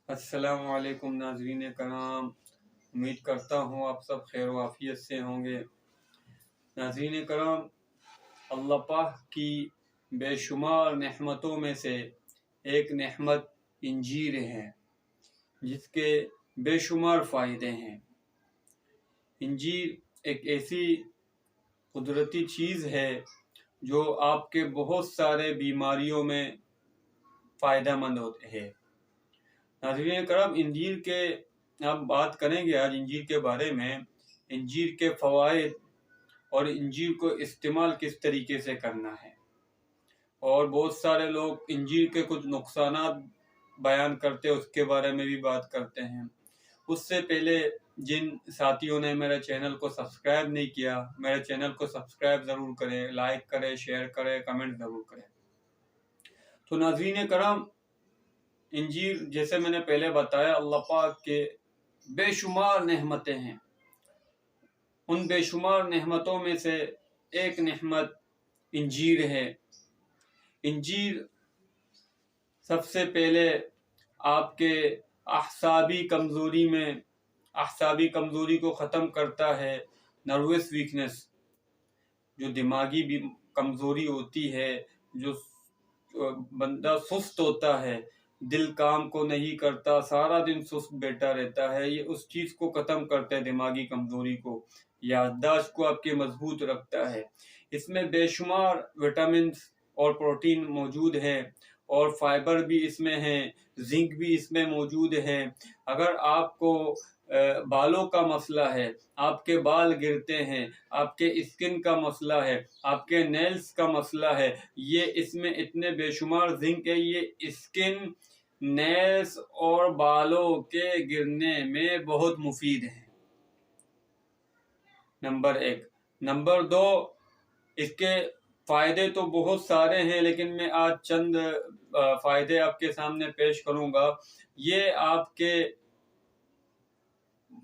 السلام علیکم ناظرین کرام، امید کرتا ہوں آپ سب خیر و عافیت سے ہوں گے۔ ناظرین کرام، اللہ پاک کی بے شمار نعمتوں میں سے ایک نعمت انجیر ہے، جس کے بے شمار فائدے ہیں۔ انجیر ایک ایسی قدرتی چیز ہے جو آپ کے بہت سارے بیماریوں میں فائدہ مند ہوتے ہیں۔ ناظرین کرام، انجیر کے آپ بات کریں گے آج انجیر کے بارے میں، انجیر کے فوائد اور انجیر کو استعمال کس طریقے سے کرنا ہے، اور بہت سارے لوگ انجیر کے کچھ نقصانات بیان کرتے ہیں، اس کے بارے میں بھی بات کرتے ہیں۔ اس سے پہلے جن ساتھیوں نے میرے چینل کو سبسکرائب نہیں کیا، میرے چینل کو سبسکرائب ضرور کریں، لائک کریں، شیئر کریں، کمنٹ ضرور کریں۔ تو ناظرین کرام، انجیر جیسے میں نے پہلے بتایا، اللہ پاک کے بے شمار نعمتیں ہیں۔ ان بے شمار نعمتوں میں سے ایک نعمت انجیر ہے۔ انجیر سب سے پہلے آپ کے اعصابی کمزوری کو ختم کرتا ہے۔ نروس ویکنس، جو دماغی بھی کمزوری ہوتی ہے، جو بندہ سست ہوتا ہے، دل کام کو نہیں کرتا، سارا دن سست بیٹھا رہتا ہے، یہ اس چیز کو ختم کرتا ہے، دماغی کمزوری کو، یادداشت کو آپ کے مضبوط رکھتا ہے۔ اس میں بے شمار وٹامنز اور پروٹین موجود ہے، اور فائبر بھی اس میں ہے، زنک بھی اس میں موجود ہے۔ اگر آپ کو بالوں کا مسئلہ ہے، آپ کے بال گرتے ہیں، آپ کے اسکن کا مسئلہ ہے، آپ کے نیلز کا مسئلہ ہے، یہ اس میں اتنے بے شمار زنک ہے، یہ اسکن، نیلز اور بالوں کے گرنے میں بہت مفید ہے۔ نمبر 1۔ نمبر 2، اس کے فائدے تو بہت سارے ہیں، لیکن میں آج چند فائدے آپ کے سامنے پیش کروں گا۔ یہ آپ کے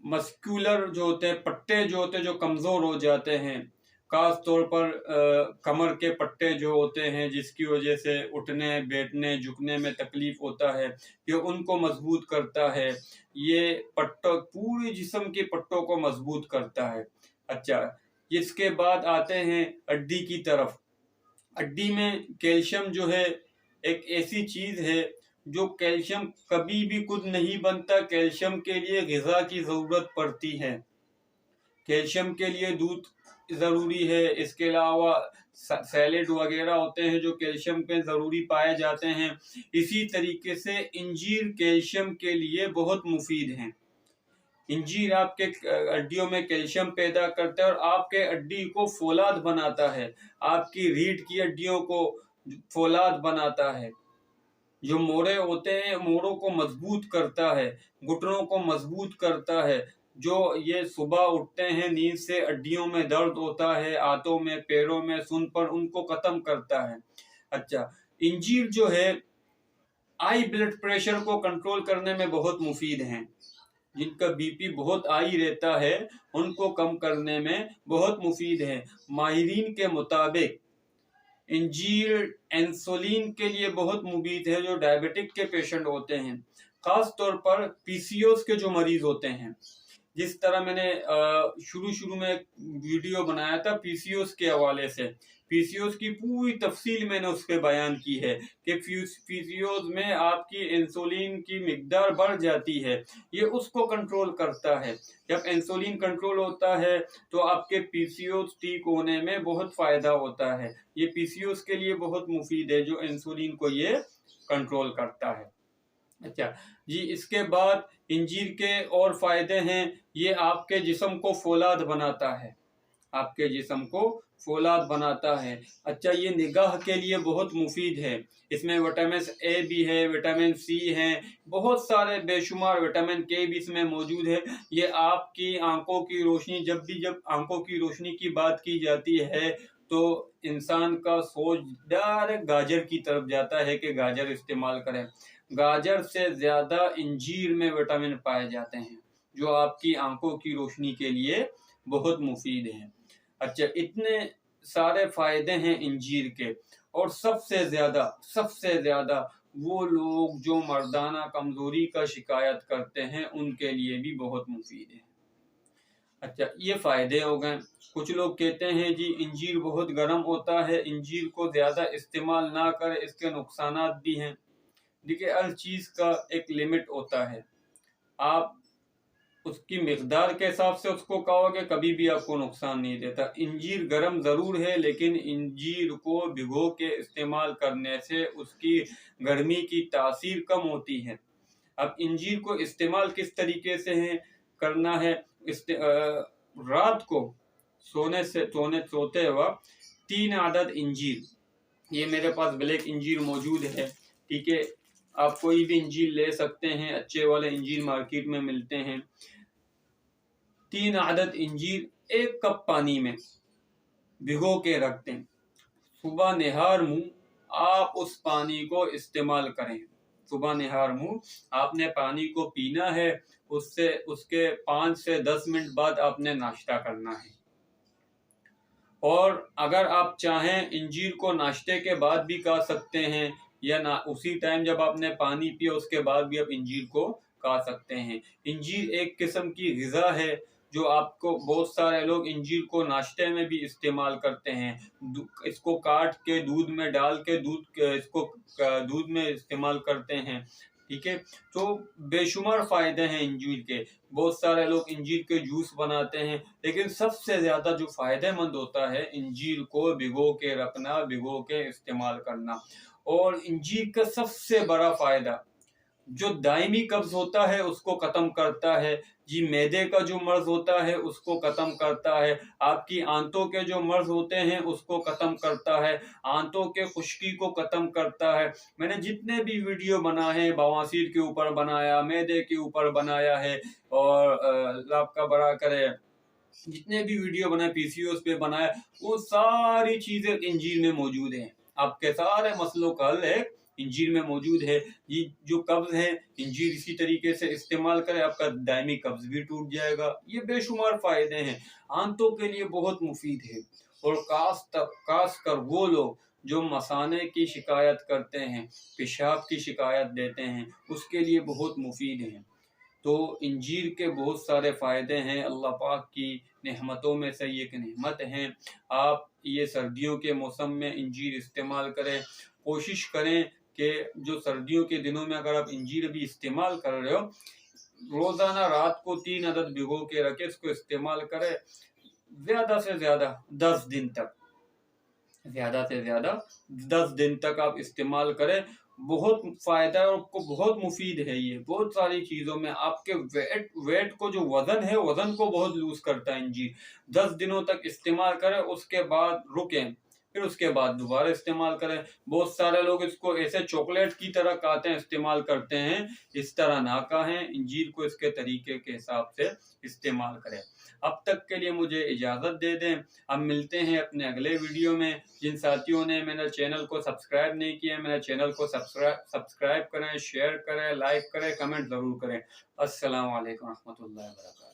مسکولر جو ہوتے ہیں، پٹے جو ہوتے ہیں، جو کمزور ہو جاتے ہیں، خاص طور پر کمر کے پٹے جو ہوتے ہیں، جس کی وجہ سے اٹھنے بیٹھنے جھکنے میں تکلیف ہوتا ہے، یہ ان کو مضبوط کرتا ہے۔ یہ پوری جسم کے پٹوں کو مضبوط کرتا ہے۔ اچھا، اس کے بعد آتے ہیں ہڈی کی طرف۔ ہڈی میں کیلشیم جو ہے ایک ایسی چیز ہے جو کیلشیم کبھی بھی خود نہیں بنتا، کیلشیم کے لیے غذا کی ضرورت پڑتی ہے۔ کیلشیم کے لیے دودھ ضروری ہے، اس کے علاوہ سیلیڈ وغیرہ ہوتے ہیں جو کیلشیم پہ ضروری پائے جاتے ہیں۔ اسی طریقے سے انجیر کیلشیم کے لیے بہت مفید ہیں۔ انجیر آپ کے ہڈیوں میں کیلشیم پیدا کرتا ہے، اور آپ کے ہڈی کو فولاد بناتا ہے، آپ کی ریڑھ کی ہڈیوں کو فولاد بناتا ہے۔ جو موڑے ہوتے ہیں، موڑوں کو مضبوط کرتا ہے، گھٹنوں کو مضبوط کرتا ہے۔ جو یہ صبح اٹھتے ہیں نیند سے، ہڈیوں میں درد ہوتا ہے، ہاتھوں میں، پیروں میں، سن پر، ان کو ختم کرتا ہے۔ اچھا، انجیر جو ہے آئی بلڈ پریشر کو کنٹرول کرنے میں بہت مفید ہیں۔ جن کا بی پی بہت ہائی رہتا ہے، ان کو کم کرنے میں بہت مفید ہے۔ ماہرین کے مطابق انجیر انسولین کے لیے بہت مفید ہے، جو ڈائبٹک کے پیشنٹ ہوتے ہیں، خاص طور پر پی سی اوز کے جو مریض ہوتے ہیں۔ جس طرح میں نے شروع میں ایک ویڈیو بنایا تھا پی سی اوز کے حوالے سے، پی سی اوز کی پوری تفصیل میں نے اس پہ بیان کی ہے کہ پی سی اوز میں آپ کی انسولین کی مقدار بڑھ جاتی ہے، یہ اس کو کنٹرول کرتا ہے۔ جب انسولین کنٹرول ہوتا ہے تو آپ کے پی سی اوز ٹھیک ہونے میں بہت فائدہ ہوتا ہے۔ یہ پی سی اوز کے لیے بہت مفید ہے، جو انسولین کو یہ کنٹرول کرتا ہے۔ اچھا جی، اس کے بعد انجیر کے اور فائدے ہیں۔ یہ آپ کے جسم کو فولاد بناتا ہے، آپ کے جسم کو فولاد بناتا ہے۔ اچھا، یہ نگاہ کے لیے بہت مفید ہے۔ اس میں وٹامن اے بھی ہے، وٹامن سی ہے، بہت سارے بے شمار وٹامن کے بھی اس میں موجود ہے۔ یہ آپ کی آنکھوں کی روشنی، جب آنکھوں کی روشنی کی بات کی جاتی ہے تو انسان کا سوچ ڈائریکٹ گاجر کی طرف جاتا ہے کہ گاجر استعمال کریں۔ گاجر سے زیادہ انجیر میں وٹامن پائے جاتے ہیں، جو آپ کی آنکھوں کی روشنی کے لیے بہت مفید ہیں۔ اچھا، اتنے سارے فائدے ہیں انجیر کے، اور سب سے زیادہ وہ لوگ جو مردانہ کمزوری کا شکایت کرتے ہیں ان کے لیے بھی بہت مفید ہے۔ اچھا، یہ فائدے ہو گئے۔ کچھ لوگ کہتے ہیں جی انجیر بہت گرم ہوتا ہے، انجیر کو زیادہ استعمال نہ کرے، اس کے نقصانات بھی ہیں۔ دیکھیے، ہر چیز کا ایک لمٹ ہوتا ہے، آپ اس کی مقدار کے حساب سے اس کو کھاؤ گے کبھی بھی آپ کو نقصان نہیں دیتا۔ انجیر گرم ضرور ہے، لیکن انجیر کو بھگو کے استعمال کرنے سے اس کی گرمی کی تاثیر کم ہوتی ہے۔ اب انجیر کو استعمال کس طریقے سے کرنا ہے؟ رات کو سوتے وقت 3 عدد انجیر، یہ میرے پاس بلیک انجیر موجود ہے، ٹھیک ہے، آپ کوئی بھی انجیر لے سکتے ہیں، اچھے والے انجیر مارکیٹ میں ملتے ہیں۔ 3 عدد انجیر 1 کپ پانی میں بھگو کے رکھ دیں، صبح نہار منہ آپ اس پانی کو استعمال کریں۔ صبح نہار منہ آپ نے پانی کو پینا ہے، اس کے 5 سے 10 منٹ بعد آپ نے ناشتہ کرنا ہے۔ اور اگر آپ چاہیں انجیر کو ناشتے کے بعد بھی کھا سکتے ہیں، یا اسی ٹائم جب آپ نے پانی پیا اس کے بعد بھی آپ انجیر کو کھا سکتے ہیں۔ انجیر ایک قسم کی غذا ہے جو آپ کو بہت سارے لوگ انجیر کو ناشتے میں بھی استعمال کرتے ہیں، اس کو کاٹ کے دودھ میں ڈال کے اس کو دودھ میں استعمال کرتے ہیں، ٹھیک ہے۔ تو بے شمار فائدے ہیں انجیر کے، بہت سارے لوگ انجیر کے جوس بناتے ہیں، لیکن سب سے زیادہ جو فائدہ مند ہوتا ہے انجیر کو بھگو کے رکھنا، بھگو کے استعمال کرنا۔ اور انجیر کا سب سے بڑا فائدہ جو دائمی قبض ہوتا ہے اس کو ختم کرتا ہے، جی معدے کا جو مرض ہوتا ہے اس کو ختم کرتا ہے، آپ کی آنتوں کے جو مرض ہوتے ہیں اس کو ختم کرتا ہے، آنتوں کے خشکی کو ختم کرتا ہے۔ میں نے جتنے بھی ویڈیو بنائے ہیں، بواسیر کے اوپر بنایا، معدے کے اوپر بنایا ہے، اور اللہ آپ کا بڑا کرے، جتنے بھی ویڈیو بنائے پی سی اوز پہ بنایا، وہ ساری چیزیں انجیر میں موجود ہیں۔ آپ کے سارے مسئلوں کا حل ہے انجیر میں موجود ہے۔ یہ جو قبض ہے انجیر اسی طریقے سے استعمال کرے، آپ کا دائمی قبض بھی ٹوٹ جائے گا۔ یہ بے شمار فائدے ہیں، آنتوں کے لیے بہت مفید ہے، اور خاص کر وہ لوگ جو مثانے کی شکایت کرتے ہیں، پیشاب کی شکایت دیتے ہیں، اس کے لیے بہت مفید ہیں۔ تو انجیر کے بہت سارے فائدے ہیں، اللہ پاک کی نعمتوں میں سے یہ ایک نعمت ہیں۔ آپ یہ سردیوں کے موسم میں انجیر استعمال کریں، کوشش کریں کہ جو سردیوں کے دنوں میں اگر آپ انجیر بھی استعمال کر رہے ہو، روزانہ رات کو 3 عدد بھگو کے رکھے، اس کو استعمال کرے، زیادہ سے زیادہ 10 دن تک آپ استعمال کریں، بہت فائدہ ہے اور آپ کو بہت مفید ہے۔ یہ بہت ساری چیزوں میں آپ کے ویٹ کو جو وزن ہے، وزن کو بہت لوز کرتا ہے انجیر۔ 10 دنوں تک استعمال کریں، اس کے بعد رکیں، پھر اس کے بعد دوبارہ استعمال کریں۔ بہت سارے لوگ اس کو ایسے چاکلیٹ کی طرح کھاتے ہیں، استعمال کرتے ہیں، اس طرح نہ کھائیں، انجیر کو اس کے طریقے کے حساب سے استعمال کریں۔ اب تک کے لیے مجھے اجازت دے دیں، اب ملتے ہیں اپنے اگلے ویڈیو میں۔ جن ساتھیوں نے میرے چینل کو سبسکرائب نہیں کیا، میرے چینل کو سبسکرائب کریں، شیئر کریں، لائک کریں، کمنٹ ضرور کریں۔ السلام علیکم ورحمۃ اللہ وبرکاتہ۔